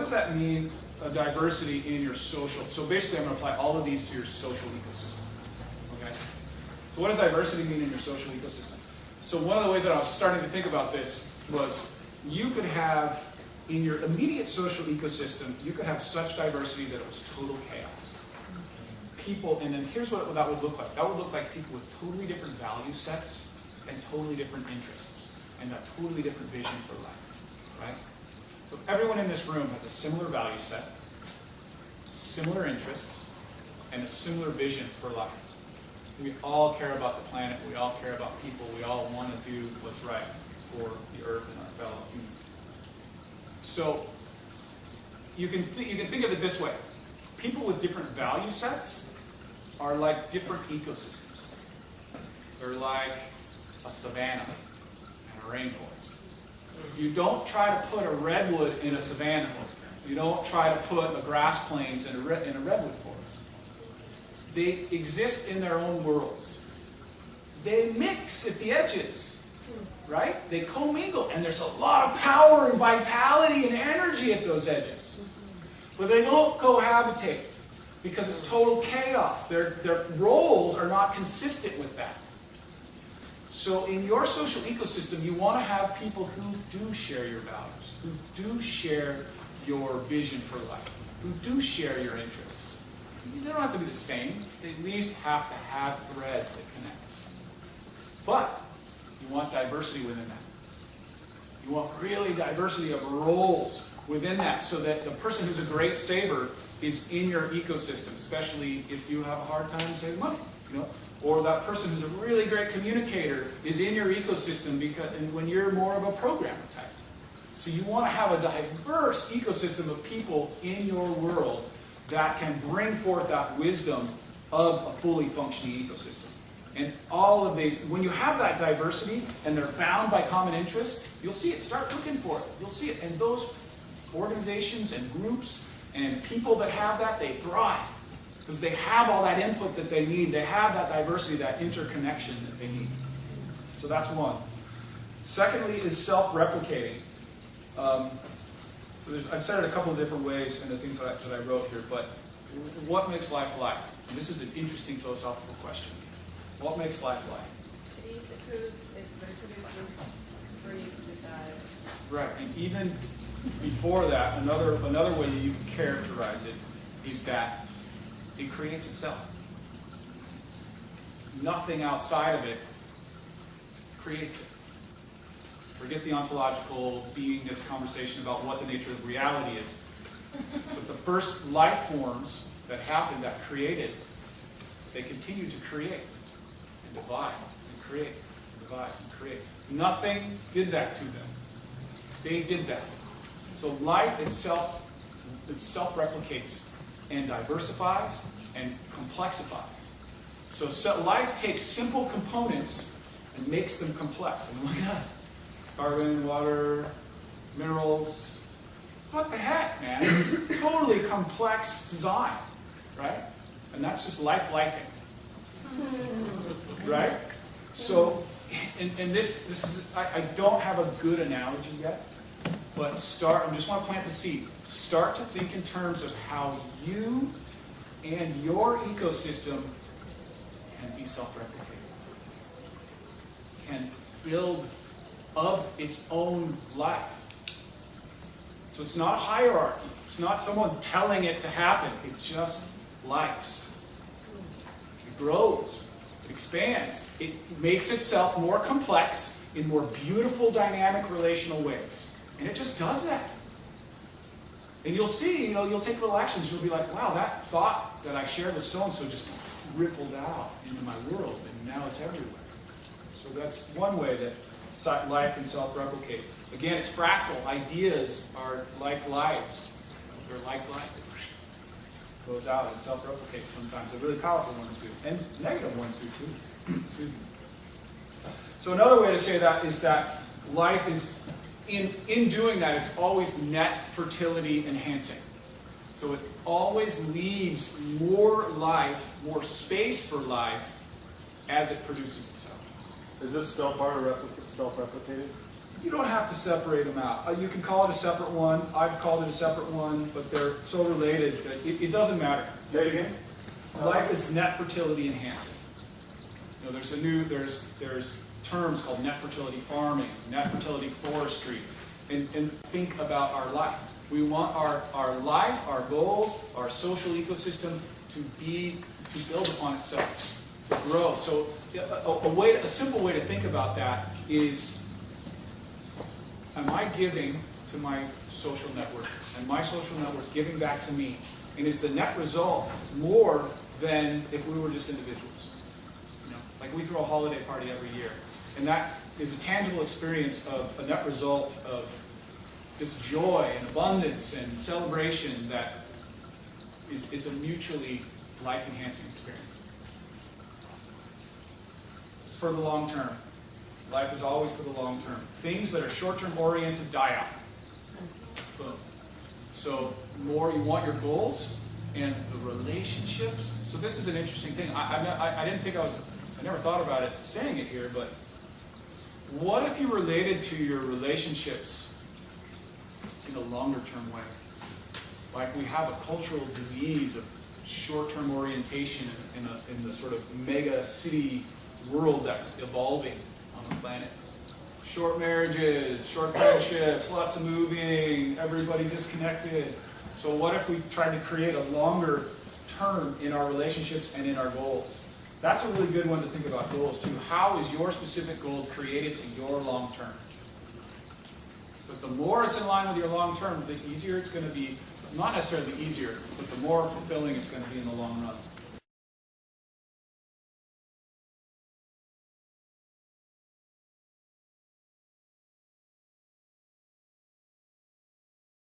does that mean, diversity in your social? So basically I'm going to apply all of these to your social ecosystem. Okay? So what does diversity mean in your social ecosystem? So one of the ways that I was starting to think about this was you could have, in your immediate social ecosystem, you could have such diversity that it was total chaos. People, and then here's what that would look like. That would look like people with totally different value sets and totally different interests and a totally different vision for life, right? So everyone in this room has a similar value set, similar interests, and a similar vision for life. We all care about the planet, we all care about people, we all want to do what's right for the earth and our fellow humans. So you can think of it this way. People with different value sets are like different ecosystems. They're like a savanna and a rainforest. You don't try to put a redwood in a savanna. You don't try to put a grass plains in a redwood forest. They exist in their own worlds. They mix at the edges, right? They commingle, and there's a lot of power and vitality and energy at those edges. But they don't cohabitate because it's total chaos. Their roles are not consistent with that. So in your social ecosystem, you want to have people who do share your values, who do share your vision for life, who do share your interests. They don't have to be the same. They at least have to have threads that connect. But you want diversity within that. You want really diversity of roles within that so that the person who's a great saver is in your ecosystem, especially if you have a hard time saving money, or that person who's a really great communicator is in your ecosystem and when you're more of a programmer type. So you want to have a diverse ecosystem of people in your world that can bring forth that wisdom of a fully functioning ecosystem. And all of these, when you have that diversity and they're bound by common interest, you'll see it. Start looking for it. You'll see it. And those organizations and groups and people that have that, they thrive. Because they have all that input that they need. They have that diversity, that interconnection that they need. So that's one. Secondly is self-replicating. I've said it a couple of different ways in the things that I wrote here, but what makes life life? And this is an interesting philosophical question. What makes life life? It eats, it poops, it reproduces, breathes, it dies. Right, and even before that, another way you can characterize it is that it creates itself. Nothing outside of it creates it. Forget the ontological beingness conversation about what the nature of reality is. But the first life forms that happened, that created, they continue to create and divide and create and divide and create. Nothing did that to them. They did that. So life itself, it self-replicates and diversifies and complexifies. So life takes simple components and makes them complex. And look at us. Carbon, water, minerals. What the heck, man? Totally complex design, right? And that's just lifing. Right? So, and this is, I don't have a good analogy yet, but I just want to plant the seed. Start to think in terms of how you and your ecosystem can be self-replicating, can build of its own life. So it's not a hierarchy. It's not someone telling it to happen. It just lives. It grows. It expands. It makes itself more complex in more beautiful, dynamic, relational ways. And it just does that. And you'll see, you'll take little actions. You'll be like, wow, that thought that I shared with so-and-so just rippled out into my world, and now it's everywhere. So that's one way that life can self-replicate. Again, it's fractal. Ideas are like lives. They're like life. It goes out and self-replicates sometimes. The really powerful ones do. And negative ones do too. Excuse me. So another way to say that is that life is, in doing that, it's always net fertility enhancing. So it always leaves more life, more space for life as it produces itself. Is this still part of self-replicated? You don't have to separate them out. You can call it a separate one. I've called it a separate one, but they're so related that it doesn't matter. Say it again. Life is net fertility enhancing. You know, there's terms called net fertility farming, net fertility forestry, and think about our life. We want our life, our goals, our social ecosystem to build upon itself, to grow. So a simple way to think about that is, am I giving to my social network? And my social network giving back to me? And is the net result more than if we were just individuals? You know, like we throw a holiday party every year. And that is a tangible experience of a net result of this joy and abundance and celebration that is a mutually life-enhancing experience. It's for the long term. Life is always for the long term. Things that are short-term oriented die out. Boom. So more you want your goals and the relationships. So this is an interesting thing. I didn't think I never thought about it saying it here, but what if you related to your relationships in a longer term way? Like we have a cultural disease of short-term orientation in the sort of mega city world that's evolving on the planet. Short marriages, short friendships, lots of moving, everybody disconnected. So what if we tried to create a longer term in our relationships and in our goals? That's a really good one to think about goals too. How is your specific goal created to your long term? Because the more it's in line with your long term, the easier it's going to be. Not necessarily easier, but the more fulfilling it's going to be in the long run.